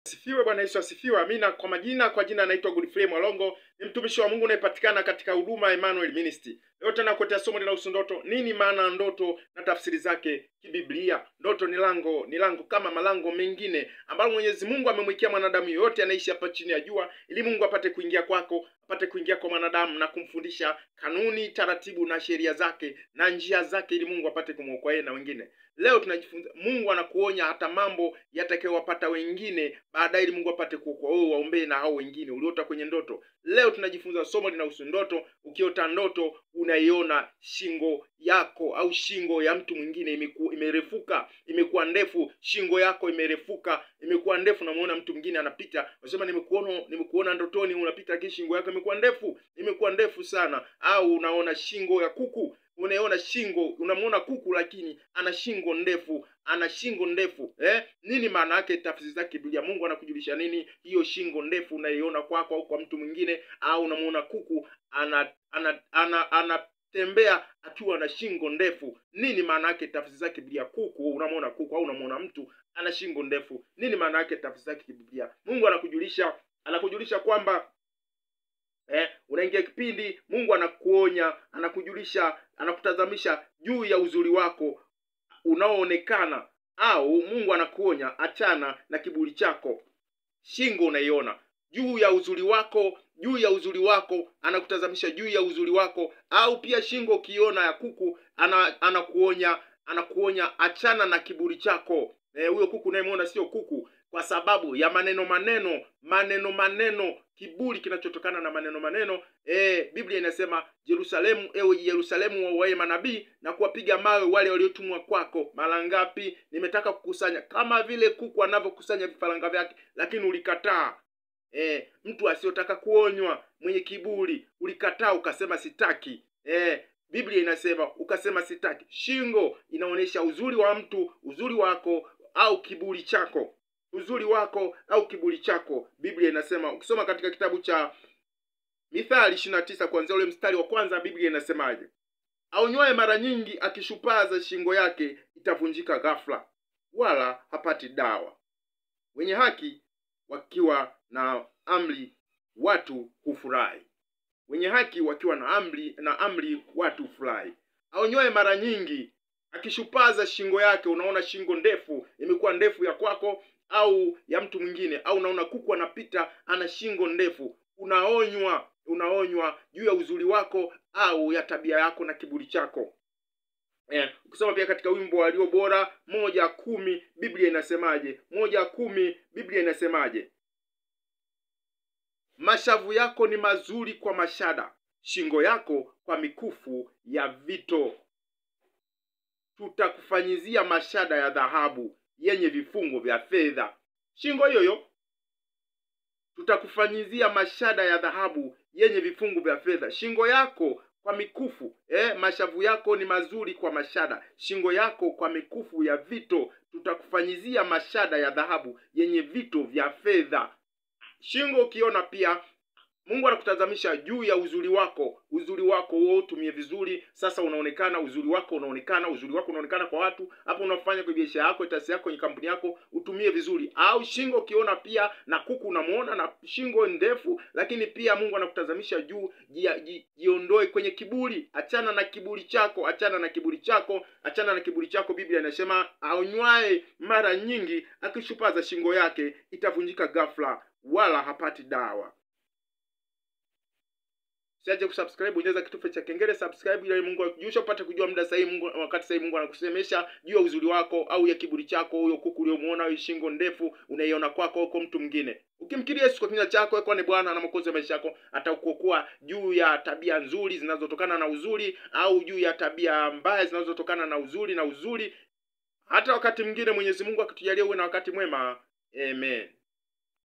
Asifiwe. Bwana Yesu asifiwe. Amina. Kwa jina naitwa Godfrey Mwalongo, ni mtumishi wa Mungu unayepatikana katika huduma ya Emmanuel Ministry. Leo tena kuletea somo linalohusu ndoto. Nini maana ya ndoto na tafsiri zake kibiblia? Ndoto ni lango kama malango mengine ambalo Mwenyezi Mungu amemwekea mwanadamu yote anaishi hapa chini ya jua, ili Mungu apate kuingia kwako, apate kuingia kwa mwanadamu na kumfundisha kanuni, taratibu na sheria zake na njia zake, ili Mungu apate kumwokoa yeye na wengine. Leo tunajifunza, Mungu anakuonya hata mambo yatakayowapata wengine baadaye, ili Mungu apate kuokoa wewe, waombee na hao wengine uliota kwenye ndoto. Leo tunajifunza somo linahusu ndoto. Ukiota ndoto unaiona shingo yako au shingo ya mtu mwingine imerefuka, imekuwa ndefu, shingo yako imerefuka, imekuwa ndefu, na muona mtu mwingine anapita, unasema nimekuona ndotoni unapita, kisha shingo yako imekuwa ndefu sana. Au unaona shingo ya kuku, unaona shingo, unamuona kuku lakini ana shingo ndefu, Nini maana yake? Tafsiri zake Biblia. Mungu anakujulisha nini hiyo shingo ndefu unaiona kwako au kwa mtu mwingine? Au unamuona kuku anatembea akiwa na shingo ndefu. Nini maana yake? Tafsiri zake Biblia. Kuku, unamuona kuku au unamuona mtu ana shingo ndefu, nini maana yake? Tafsiri zake Biblia. Mungu anakujulisha kwamba unaingia kipindi, Mungu anakuonya, anakujulisha, anakutazamisha juu ya uzuri wako unaoonekana, au Mungu anakuonya achana na kiburi chako. Shingo unaiona juu ya uzuri wako, anakutazamisha juu ya uzuri wako. Au pia shingo ukiona ya kuku, anakuonya achana na kiburi chako. Huyo kuku unayemwona sio kuku, kwa sababu ya maneno, kiburi kinachotokana na maneno. Biblia inasema, Yerusalemu, ewe Yerusalemu, wauaye manabii na kuwapiga mawe wale waliotumwa kwako. Mara ngapi nimetaka kukusanya kama vile kuku anavyokusanya vifaranga vyake, lakini ulikataa. Mtu asiyotaka kuonywa, mwenye kiburi, ulikataa ukasema sitaki. Biblia inasema ukasema sitaki. Shingo inaonyesha uzuri wa mtu, uzuri wako au kiburi chako. Biblia inasema, ukisoma katika kitabu cha Mithali 29 kuanzia ule mstari wa kwanza, Biblia inasemaje? Aonywaye mara nyingi akishupaza, shingo yake itavunjika ghafla, wala hapati dawa. Wenye haki wakiwa na amri watu hufurahi. Watu hufurahi. Aonywaye mara nyingi akishupaza, shingo yake, unaona shingo ndefu, imekuwa ndefu ya kwako au ya mtu mwingine, au unaona kuku anapita ana shingo ndefu, unaonywa juu ya uzuri wako au ya tabia yako na kiburi chako. Ukisoma pia katika wimbo walio bora 1:10, Biblia inasemaje? 1:10, Biblia inasemaje? Mashavu yako ni mazuri kwa mashada, shingo yako kwa mikufu ya vito. Tutakufanyizia mashada ya dhahabu yenye vifungo vya fedha. Shingo hiyo tutakufanyizia mashada ya dhahabu yenye vifungo vya fedha. Shingo yako kwa mikufu, mashavu yako ni mazuri kwa mashada, shingo yako kwa mikufu ya vito. Tutakufanyizia mashada ya dhahabu yenye vito vya fedha. Shingo ukiona pia, Mungu anakutazamisha juu ya uzuri wako wewe utumie vizuri. Sasa unaonekana, uzuri wako unaonekana kwa watu. Hapo unafanya kwa biashara yako, taasisi yako, kwenye kampuni yako, utumie vizuri. Au shingo ukiona pia na kuku unamuona na shingo ndefu, lakini pia Mungu anakutazamisha juu. Jiondoe kwenye kiburi, achana na kiburi chako. Biblia inasema aonywaye mara nyingi akishupaza, shingo yake itavunjika ghafla, wala hapati dawa. Usiache kusubscribe, bonyeza kitufe cha kengele, subscribe ili Mungu akujulishe upate kujua muda sahihi, wakati sahihi Mungu anakusemesha juu ya uzuri wako au ya kiburi chako. Huyo kuku uliomuona, hiyo shingo ndefu unaiona kwako huko mtu mwingine. Ukimkiri Yesu kwa kinywa chako kwa ni Bwana na Mwokozi wa maisha yako, atakuokoa juu ya tabia nzuri zinazotokana na uzuri, au juu ya tabia mbaya zinazotokana na uzuri. Hata wakati mwingine Mwenyezi Mungu akitujalia uwe na wakati mwema. Amen.